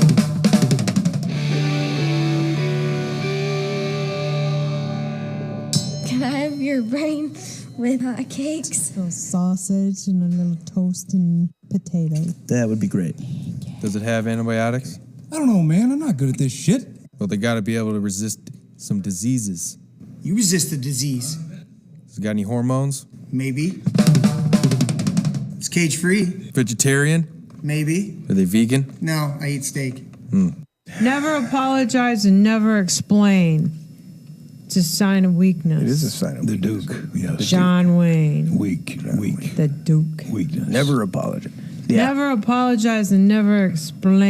Can I have your brain with hot cakes?
A little sausage and a little toasted potato.
That would be great.
Does it have antibiotics?
I don't know, man. I'm not good at this shit.
Well, they gotta be able to resist some diseases.
You resist the disease.
Has it got any hormones?
Maybe. It's cage-free.
Vegetarian?
Maybe.
Are they vegan?
No, I eat steak.
Never apologize and never explain. It's a sign of weakness.
It is a sign of the Duke. Yes.
John Wayne.
Weak.
The Duke.
Weakness.
Never apologize.
Never apologize and never explain.